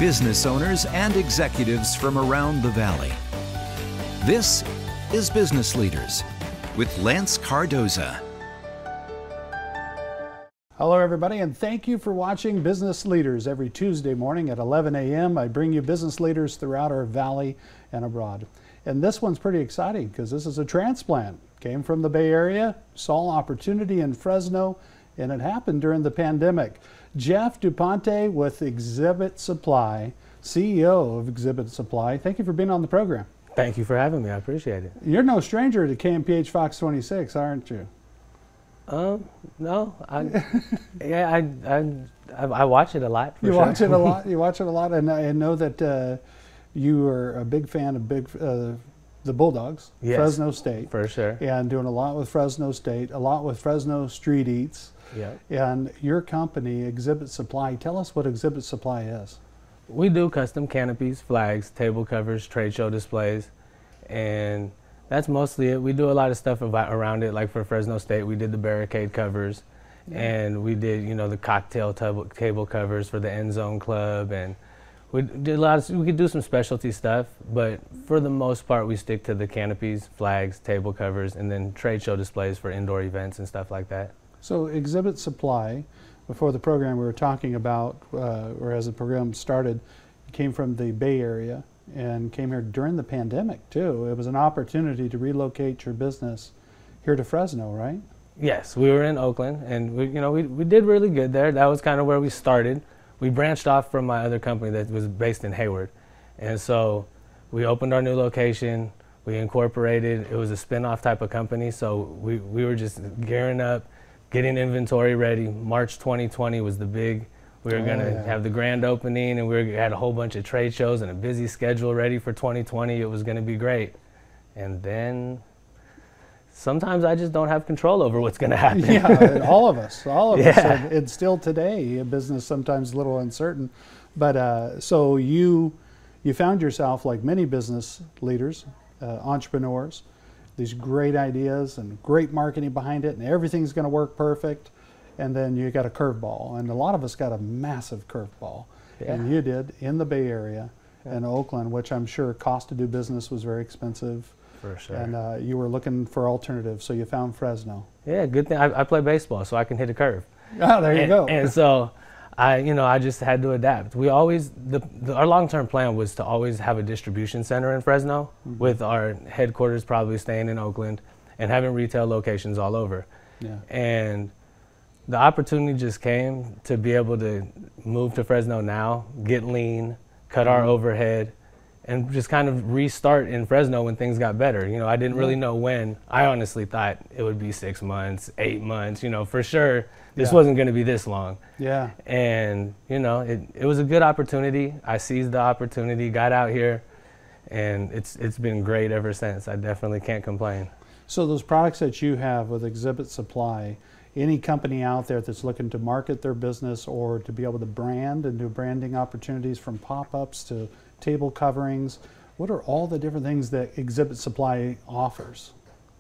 business owners and executives from around the Valley. This is Business Leaders with Lance Cardoza. Hello everybody, and thank you for watching Business Leaders. Every Tuesday morning at 11 a.m. I bring you business leaders throughout our valley and abroad. And this one's pretty exciting because this is a transplant. Came from the Bay Area, saw opportunity in Fresno, and it happened during the pandemic. Jeff Ponte with Exhibit Supply, CEO of Exhibit Supply. Thank you for being on the program. Thank you for having me. I appreciate it. You're no stranger to KMPH Fox 26, aren't you? No. I watch it a lot. You watch it a lot. You watch it a lot, and I know that you are a big fan of the Bulldogs, yes, Fresno State, for sure, and doing a lot with Fresno State, a lot with Fresno Street Eats. Yeah. And your company, Exhibit Supply. Tell us what Exhibit Supply is. We do custom canopies, flags, table covers, trade show displays, and that's mostly it. We do a lot of stuff around it, like for Fresno State, we did the barricade covers, and we did, the cocktail table covers for the End Zone Club, and we did we could do some specialty stuff, but for the most part, we stick to the canopies, flags, table covers, and then trade show displays for indoor events and stuff like that. So Exhibit Supply, before the program we were talking about, or as the program started, came from the Bay Area and came here during the pandemic too. It was an opportunity to relocate your business here to Fresno, right? Yes, we were in Oakland, and we did really good there. That was kind of where we started. We branched off from my other company that was based in Hayward, and so we opened our new location. We incorporated. It was a spin-off type of company, so we were just gearing up, getting inventory ready. March 2020 was the big. We were going to have the grand opening, and we had a whole bunch of trade shows and a busy schedule ready for 2020. It was going to be great. And then sometimes I just don't have control over what's going to happen. Yeah, and all of us. Yeah. And still today, a business sometimes a little uncertain. But so you found yourself, like many business leaders, entrepreneurs, these great ideas and great marketing behind it, and everything's going to work perfect. And then you got a curveball, and a lot of us got a massive curveball. Yeah. And you did in the Bay Area, in Oakland, which I'm sure cost to do business was very expensive. For sure. And you were looking for alternatives, so you found Fresno. Yeah, good thing. I play baseball, so I can hit a curve. Oh, there you go. And so I just had to adapt. We always, our long-term plan was to always have a distribution center in Fresno, with our headquarters probably staying in Oakland and having retail locations all over. Yeah. And the opportunity just came to be able to move to Fresno now, get lean, cut our overhead, and just kind of restart in Fresno when things got better. I didn't really know when. I honestly thought it would be 6 months, 8 months, for sure. This wasn't going to be this long. Yeah. And, it was a good opportunity. I seized the opportunity, got out here, and it's been great ever since. I definitely can't complain. So those products that you have with Exhibit Supply, any company out there that's looking to market their business or to be able to brand and do branding opportunities, from pop-ups to table coverings, what are all the different things that Exhibit Supply offers?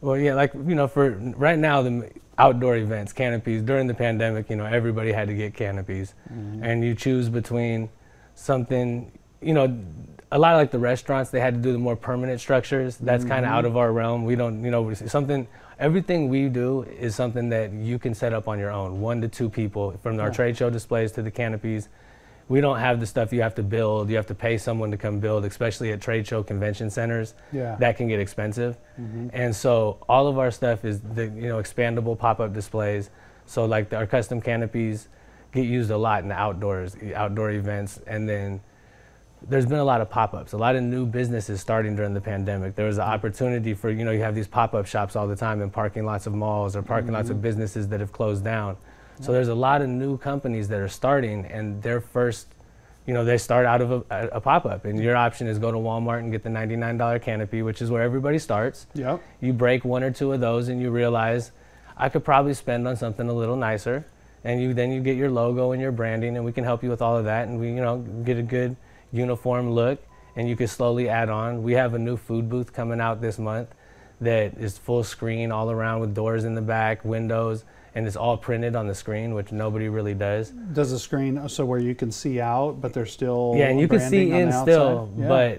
Well, yeah, for right now, the outdoor events, canopies, during the pandemic, everybody had to get canopies. And you choose between something, a lot of like the restaurants, they had to do the more permanent structures. That's kind of out of our realm. We don't, everything we do is something that you can set up on your own, 1 to 2 people, from our trade show displays to the canopies. We don't have the stuff you have to build. You have to pay someone to come build, especially at trade show convention centers. Yeah. That can get expensive. And so all of our stuff is the expandable pop-up displays. So like our custom canopies get used a lot in the outdoor events. And then there's been a lot of pop-ups, a lot of new businesses starting during the pandemic. There was an opportunity for, you have these pop-up shops all the time in parking lots of malls or parking lots of businesses that have closed down. So there's a lot of new companies that are starting, and their first, they start out of a pop-up, and your option is go to Walmart and get the $99 canopy, which is where everybody starts. Yep. You break 1 or 2 of those, and you realize I could probably spend on something a little nicer, and then you get your logo and your branding, and we can help you with all of that, and we get a good uniform look, and you can slowly add on. We have a new food booth coming out this month that is full screen all around with doors in the back, windows, and it's all printed on the screen, which nobody really does. Does the screen so where you can see out, but there's still Yeah, and you can see branding on in the still, outside? Yeah.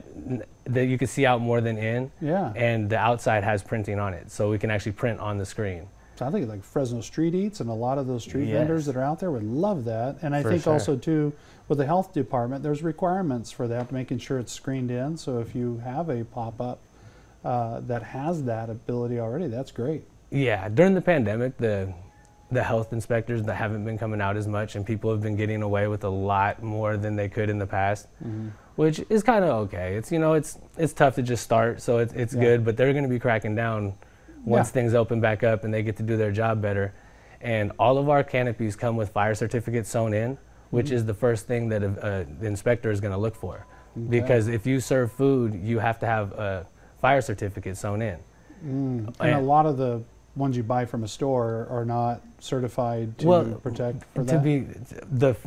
but you can see out more than in. Yeah. And the outside has printing on it, so we can actually print on the screen. So I think like Fresno Street Eats and a lot of those street Yes. vendors that are out there would love that. And I For think sure. also too, with the health department, there's requirements for that, making sure it's screened in. So if you have a pop-up that has that ability already, that's great. Yeah, during the pandemic, the health inspectors that haven't been coming out as much, and people have been getting away with a lot more than they could in the past, which is kind of okay. It's, you know, it's tough to just start, so it's good, but they're going to be cracking down once things open back up and they get to do their job better. And all of our canopies come with fire certificates sewn in, which is the first thing that the inspector is going to look for. Because if you serve food, you have to have a fire certificate sewn in. And a lot of the ones you buy from a store are not certified to protect for that?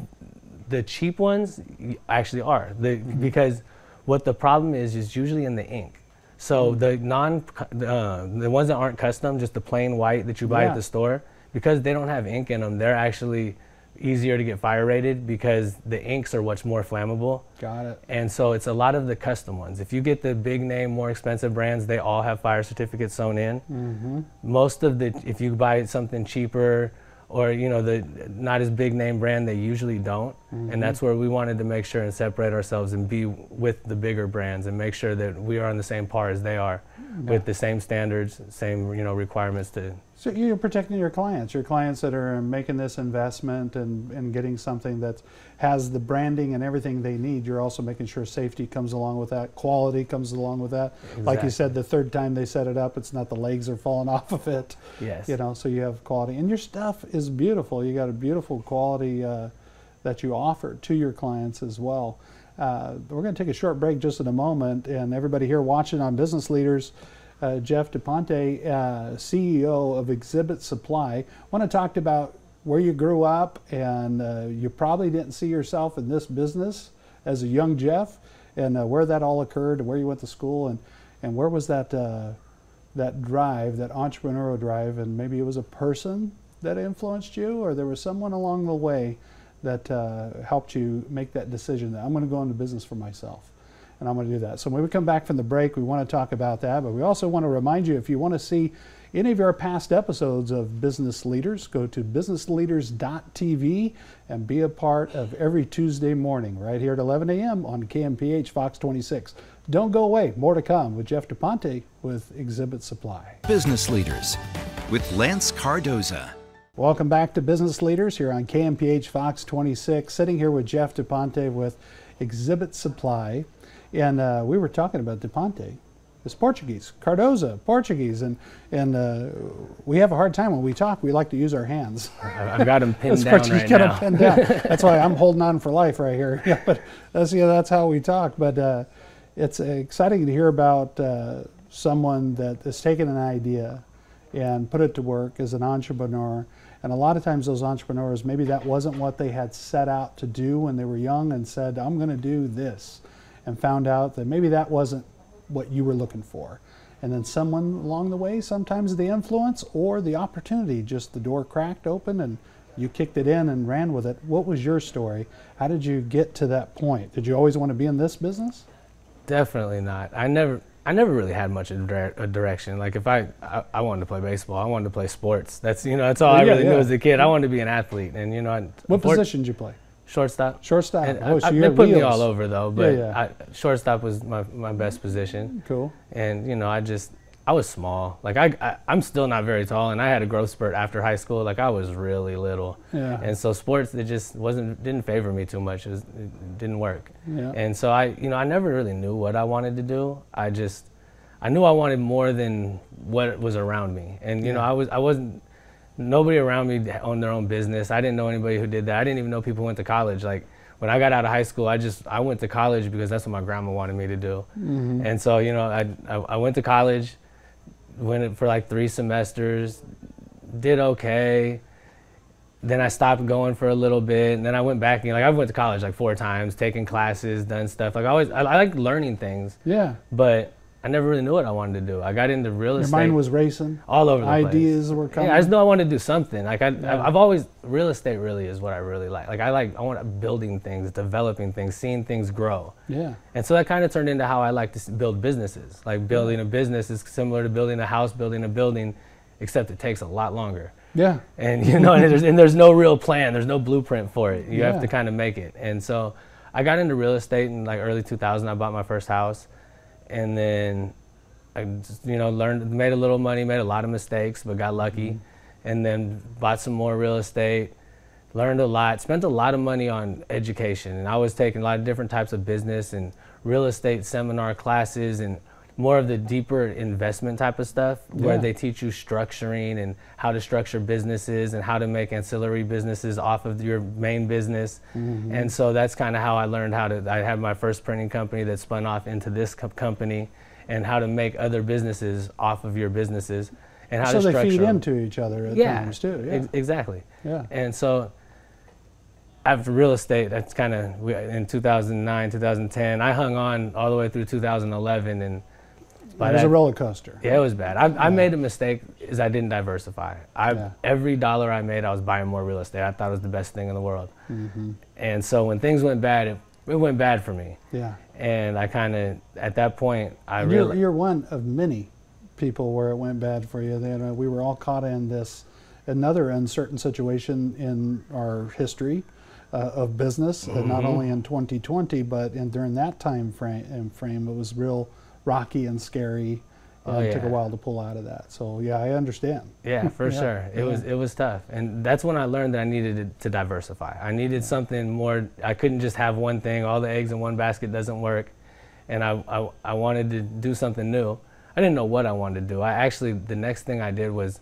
The cheap ones actually are. Because what the problem is usually in the ink. So the ones that aren't custom, just the plain white that you buy at the store, because they don't have ink in them, they're actually easier to get fire rated because the inks are what's more flammable. Got it. And so it's a lot of the custom ones. If you get the big name, more expensive brands, they all have fire certificates sewn in. Most of if you buy something cheaper or, you know, the not as big name brand, they usually don't. And that's where we wanted to make sure and separate ourselves and be with the bigger brands and make sure that we are on the same par as they are with the same standards, same, you know, requirements to. So you're protecting your clients that are making this investment and getting something that has the branding and everything they need. You're also making sure safety comes along with that, quality comes along with that. Exactly. Like you said, the third time they set it up, it's not the legs are falling off of it. Yes. You know, so you have quality. And your stuff is beautiful. You got a beautiful quality that you offer to your clients as well. We're going to take a short break just in a moment, and everybody here watching on Business Leaders, Jeff DePonte, CEO of Exhibit Supply. I want to talk about where you grew up, and you probably didn't see yourself in this business as a young Jeff, and where that all occurred, and where you went to school, and where was that that drive, that entrepreneurial drive, and maybe it was a person that influenced you, or there was someone along the way that helped you make that decision that I'm going to go into business for myself. And I'm going to do that. So when we come back from the break, we want to talk about that, but we also want to remind you, if you want to see any of our past episodes of Business Leaders, go to businessleaders.tv and be a part of every Tuesday morning right here at 11 a.m. on KMPH Fox 26. Don't go away. More to come with Jeff DePonte with Exhibit Supply. Business Leaders with Lance Cardoza. Welcome back to Business Leaders here on KMPH Fox 26. Sitting here with Jeff DePonte with Exhibit Supply. And we were talking about DePonte. It's Portuguese. Cardoza, Portuguese. And we have a hard time when we talk. We like to use our hands. I've got them pinned down right got now. them pinned down. That's why I'm holding on for life right here. Yeah, but that's how we talk. But it's exciting to hear about someone that has taken an idea and put it to work as an entrepreneur. And a lot of times those entrepreneurs, maybe that wasn't what they had set out to do when they were young and said, I'm going to do this, and found out that maybe that wasn't what you were looking for. And then someone along the way, sometimes the influence or the opportunity, just the door cracked open and you kicked it in and ran with it. What was your story? How did you get to that point? Did you always want to be in this business? Definitely not. I never really had much of a direction. Like if I wanted to play baseball, I wanted to play sports. That's all I really knew as a kid. I wanted to be an athlete, and What position did you play? Shortstop. Shortstop. And so they put me all over though, but shortstop was my best position. Cool. And I was small. Like I'm still not very tall, and I had a growth spurt after high school. Like I was really little. Yeah. And so sports, it just didn't favor me too much. It didn't work. Yeah. And so I never really knew what I wanted to do. I knew I wanted more than what was around me. And I wasn't. Nobody around me owned their own business. I didn't know anybody who did that. I didn't even know people who went to college. Like when I got out of high school, I went to college because that's what my grandma wanted me to do. Mm-hmm. And so I went to college, went for like 3 semesters, did okay. Then I stopped going for a little bit, and then I went back. I went to college like 4 times, taking classes, done stuff. Like I like learning things. Yeah. But I never really knew what I wanted to do. I got into real estate. Your mind was racing. All over the place. Ideas were coming. Yeah, I just knew I wanted to do something. Like I've always, real estate really is what I really like. Like I want building things, developing things, seeing things grow. Yeah. And so that kind of turned into how I like to build businesses. Like building a business is similar to building a house, building a building, except it takes a lot longer. Yeah. And and there's no real plan. There's no blueprint for it. You have to kind of make it. And so I got into real estate in like early 2000. I bought my first house, and then I just, learned, made a little money, made a lot of mistakes, but got lucky, and then bought some more real estate, learned a lot, spent a lot of money on education, and I was taking a lot of different types of business and real estate seminar classes and more of the deeper investment type of stuff where they teach you structuring and how to structure businesses and how to make ancillary businesses off of your main business. And so that's kind of how I learned I had my first printing company that spun off into this company, and how to make other businesses off of your businesses and how to structure them. So they feed into each other at times too. Yeah, exactly. Yeah. And so after real estate, that's kind of, in 2009, 2010, I hung on all the way through 2011, and it was a roller coaster. Yeah, it was bad. I made a mistake is I didn't diversify. Every dollar I made, I was buying more real estate. I thought it was the best thing in the world. And so when things went bad, it went bad for me. Yeah. And I kind of, at that point, You're one of many people where it went bad for you. We were all caught in another uncertain situation in our history of business, and not only in 2020, but during that time frame, it was real rocky and scary, and it took a while to pull out of that. So yeah, I understand. Yeah, for sure. It was tough, and that's when I learned that I needed to diversify. I needed something more. I couldn't just have one thing. All the eggs in one basket doesn't work, and I wanted to do something new. I didn't know what I wanted to do. The next thing I did was,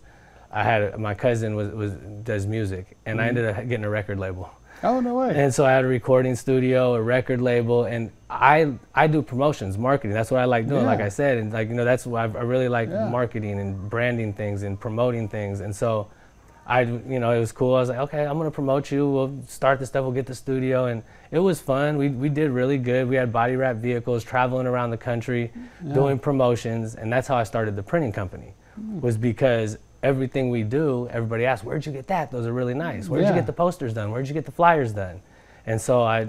my cousin does music, and I ended up getting a record label. Oh, no way. And so I had a recording studio, a record label, and I do promotions, marketing. That's what I like doing, like I said. And that's why I really like marketing and branding things and promoting things. And so it was cool. I was like, okay, I'm going to promote you. We'll start the stuff. We'll get the studio. And it was fun. We did really good. We had body wrap vehicles traveling around the country doing promotions. And that's how I started the printing company, was because everything we do, everybody asks, where'd you get that? Those are really nice. Where'd you get the posters done? Where'd you get the flyers done? And so I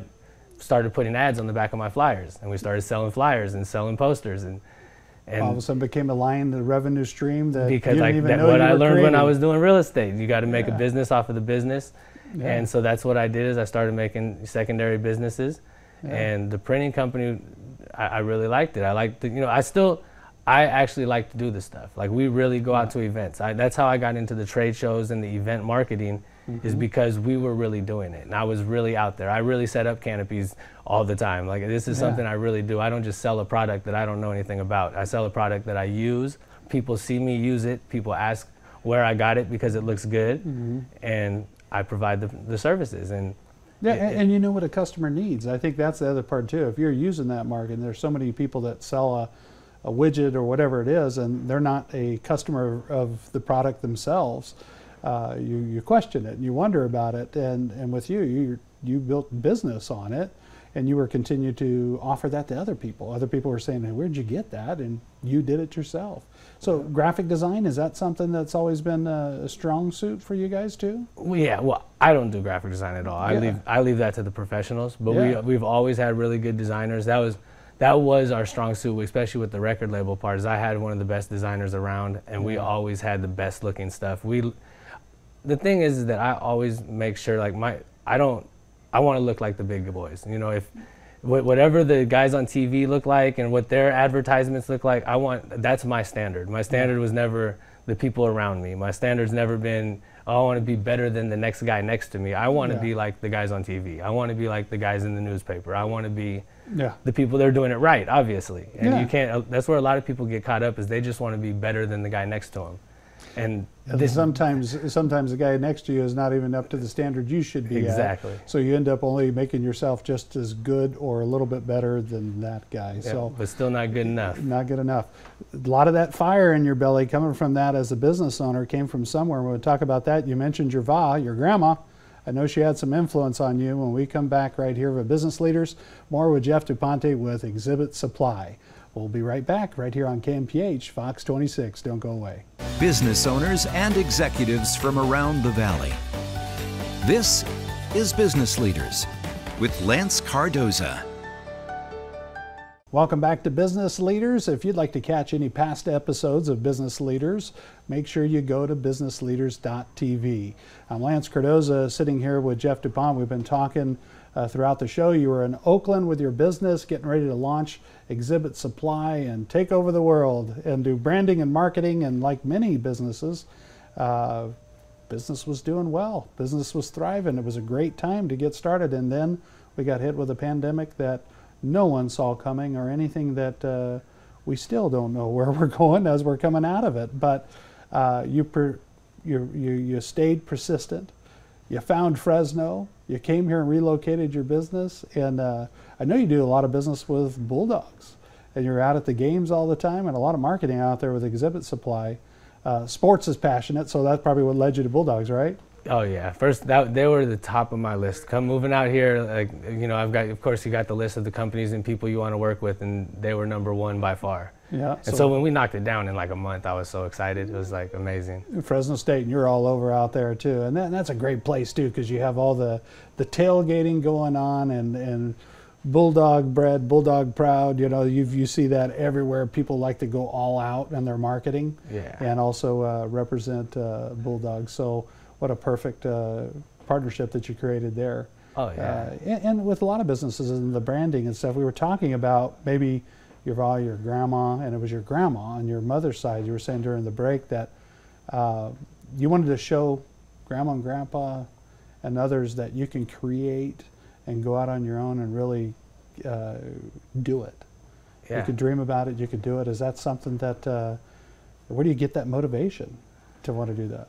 started putting ads on the back of my flyers, and we started selling flyers and selling posters, and all of a sudden became the revenue stream that because you didn't even know what you I were learned creating. when I was doing real estate. You got to make a business off of the business, and so that's what I did. Is I started making secondary businesses, and the printing company, I really liked it. I liked I actually like to do this stuff. Like, we really go out to events. That's how I got into the trade shows and the event marketing, is because we were really doing it. And I was really out there. I really set up canopies all the time. Like, this is something I really do. I don't just sell a product that I don't know anything about. I sell a product that I use. People see me use it. People ask where I got it because it looks good. And I provide the services. And and you know what a customer needs. I think that's the other part too. If you're using that market, and there's so many people that sell a widget or whatever it is, and they're not a customer of the product themselves, you question it and you wonder about it. And with you built business on it, and you were continue to offer that to other people. Other people were saying, hey, where'd you get that? And you did it yourself. So graphic design, is that something that's always been a strong suit for you guys too? Well, I don't do graphic design at all. I leave that to the professionals. But we've always had really good designers. That was our strong suit, especially with the record label part. Is I had one of the best designers around, and we always had the best looking stuff. The thing is that I always make sure, like, I want to look like the big boys. If whatever the guys on TV look like and what their advertisements look like, that's my standard. My standard was never the people around me. My standard's never been, I want to be better than the next guy next to me. I want to be like the guys on TV. I want to be like the guys in the newspaper. I want to be the people that are doing it right, obviously. And you can't, that's where a lot of people get caught up, is they just want to be better than the guy next to them. And sometimes the guy next to you is not even up to the standard you should be exactly. at. So you end up only making yourself just as good or a little bit better than that guy. But still not good enough. Not good enough. A lot of that fire in your belly coming from that as a business owner came from somewhere. When we talk about that, you mentioned your grandma. I know she had some influence on you. When we come back right here with Business Leaders, more with Jeff DuPonte with Exhibit Supply. We'll be right back right here on KMPH, Fox 26. Don't go away. Business owners and executives from around the Valley. This is Business Leaders with Lance Cardoza. Welcome back to Business Leaders. If you'd like to catch any past episodes of Business Leaders, make sure you go to businessleaders.tv. I'm Lance Cardoza, sitting here with Jeff DuPont. We've been talking throughout the show. You were in Oakland with your business, getting ready to launch Exhibit Supply and take over the world and do branding and marketing. And like many businesses, business was doing well. Business was thriving. It was a great time to get started. And then we got hit with a pandemic that no one saw coming, or anything that we still don't know where we're going as we're coming out of it. But you stayed persistent. You found Fresno. You came here and relocated your business. And I know you do a lot of business with Bulldogs, and you're out at the games all the time, and a lot of marketing out there with Exhibit Supply. Sports is passionate, so that's probably what led you to Bulldogs, right? Oh yeah, first they were the top of my list. Come moving out here, like, you know, of course you got the list of the companies and people you want to work with, and they were number one by far. Yeah. And so when we knocked it down in like a month, I was so excited. It was like amazing. Fresno State, and you're all over out there too, and that's a great place too, because you have all the tailgating going on, and Bulldog bred, Bulldog proud. You know, you see that everywhere. People like to go all out in their marketing, Yeah. and also represent Bulldogs. So what a perfect partnership that you created there. Oh yeah. And with a lot of businesses and the branding and stuff, we were talking about maybe your grandma, and it was your grandma on your mother's side. You were saying during the break that you wanted to show grandma and grandpa and others that you can create and go out on your own and really do it. Yeah. You could dream about it, you could do it. Is that something that, where do you get that motivation to want to do that?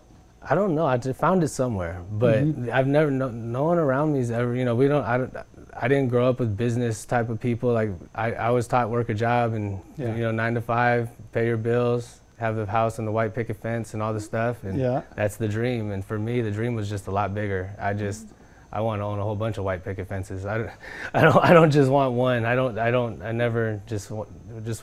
I don't know. I just found it somewhere, but I've never. No one around me's ever. You know, I didn't grow up with business type of people. Like I was taught work a job and you know, 9 to 5, pay your bills, have the house and the white picket fence and all this stuff, and that's the dream. And for me, the dream was just a lot bigger. I want to own a whole bunch of white picket fences. I don't just want one. I never just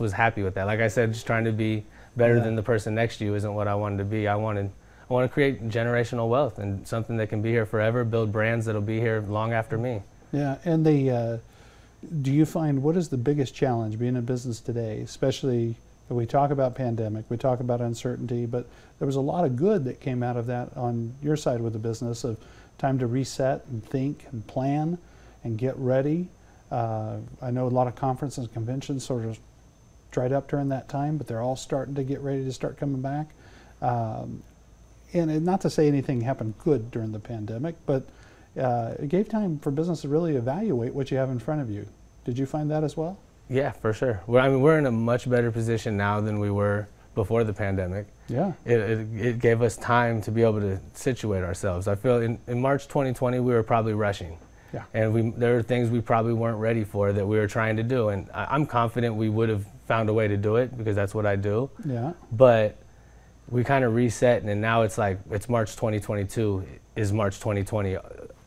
was happy with that. Like I said, just trying to be better than the person next to you isn't what I wanted to be. I want to create generational wealth and something that can be here forever, build brands that'll be here long after me. Yeah, and do you find, what is the biggest challenge being in business today, especially when we talk about pandemic, we talk about uncertainty, but there was a lot of good that came out of that on your side with the business, of time to reset and think and plan and get ready. I know a lot of conferences and conventions sort of dried up during that time, but they're all starting to get ready to start coming back. And not to say anything happened good during the pandemic, but it gave time for business to really evaluate what you have in front of you. Did you find that as well? Yeah, for sure. We're in a much better position now than we were before the pandemic. Yeah. It gave us time to be able to situate ourselves. I feel in March 2020, we were probably rushing. Yeah. And there were things we probably weren't ready for that we were trying to do. And I'm confident we would have found a way to do it, because that's what I do. Yeah. But we kind of reset, and now it's like, it's March 2022 is March 2020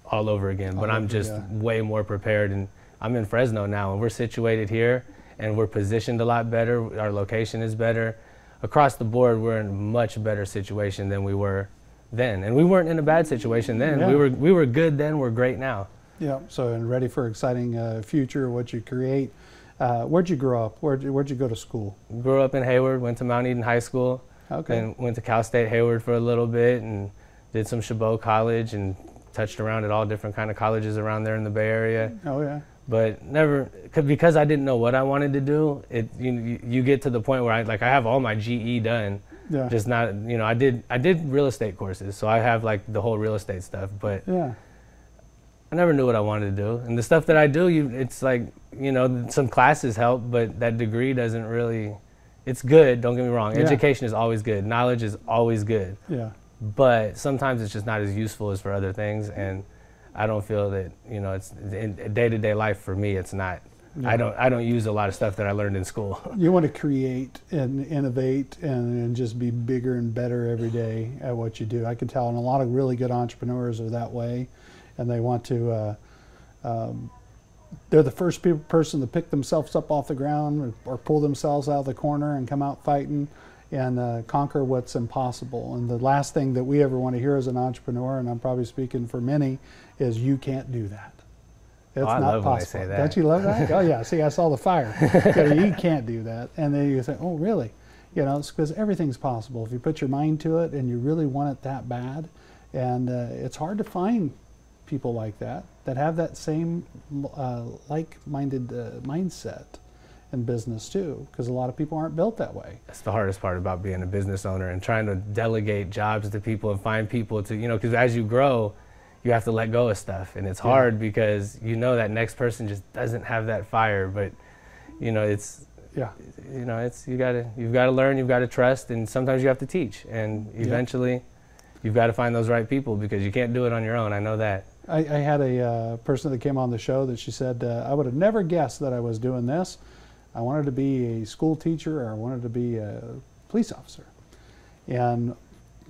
all over again. But I'm just way more prepared, and I'm in Fresno now, and we're situated here, and we're positioned a lot better. Our location is better. Across the board, we're in a much better situation than we were then. And we weren't in a bad situation then. Yeah. We were good then, we're great now. Yeah, so and ready for exciting future, what you create. Where'd you grow up? Where'd you go to school? Grew up in Hayward, went to Mount Eden High School. Okay. And went to Cal State Hayward for a little bit, and did some Chabot College, and touched around at all different kind of colleges around there in the Bay Area. Oh yeah. But never, because I didn't know what I wanted to do. You get to the point where I have all my GE done. Yeah. Just not, you know, I did real estate courses, so I have like the whole real estate stuff. But yeah. I never knew what I wanted to do. And the stuff that I do, it's like, you know, some classes help, but that degree doesn't really. It's good, don't get me wrong. Yeah. Education is always good. Knowledge is always good. Yeah. But sometimes it's just not as useful as for other things, and I don't feel that, you know, it's in day-to-day life for me, it's not. Yeah. I don't use a lot of stuff that I learned in school. You want to create and innovate and just be bigger and better every day at what you do. I can tell, and a lot of really good entrepreneurs are that way, and they want to they're the first person to pick themselves up off the ground or pull themselves out of the corner and come out fighting and conquer what's impossible. And the last thing that we ever want to hear as an entrepreneur, and I'm probably speaking for many, is you can't do that. It's I not love possible. when they say that. Don't you love that? Oh yeah, see, I saw the fire. You can't do that. And then you say, oh really? You know, it's because everything's possible if you put your mind to it and you really want it that bad. And it's hard to find people like that have that same like-minded mindset in business too, because a lot of people aren't built that way. That's the hardest part about being a business owner and trying to delegate jobs to people and find people to, you know, because as you grow, you have to let go of stuff, and it's hard because you know that next person just doesn't have that fire. But you know, it's you know, it's you've got to learn, you've got to trust, and sometimes you have to teach, and eventually you've got to find those right people because you can't do it on your own. I know that. I had a person that came on the show that she said, I would have never guessed that I was doing this. I wanted to be a school teacher, or I wanted to be a police officer. And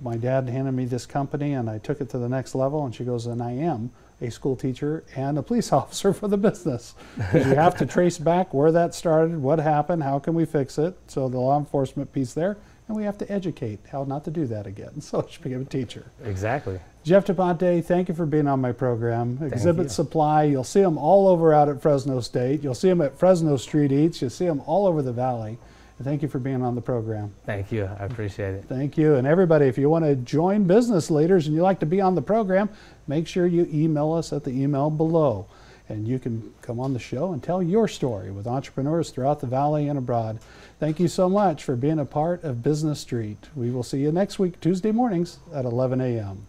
my dad handed me this company and I took it to the next level, and she goes, and I am a school teacher and a police officer for the business. Because you have to trace back where that started, what happened, how can we fix it. So the law enforcement piece there, and we have to educate how not to do that again. So she became a teacher. Exactly. Jeff Ponte, thank you for being on my program. Exhibit Supply, you'll see them all over out at Fresno State. You'll see them at Fresno Street Eats. You'll see them all over the valley. And thank you for being on the program. Thank you. I appreciate it. Thank you. And everybody, if you want to join business leaders and you like to be on the program, make sure you email us at the email below. And you can come on the show and tell your story with entrepreneurs throughout the valley and abroad. Thank you so much for being a part of Business Street. We will see you next week, Tuesday mornings at 11 a.m.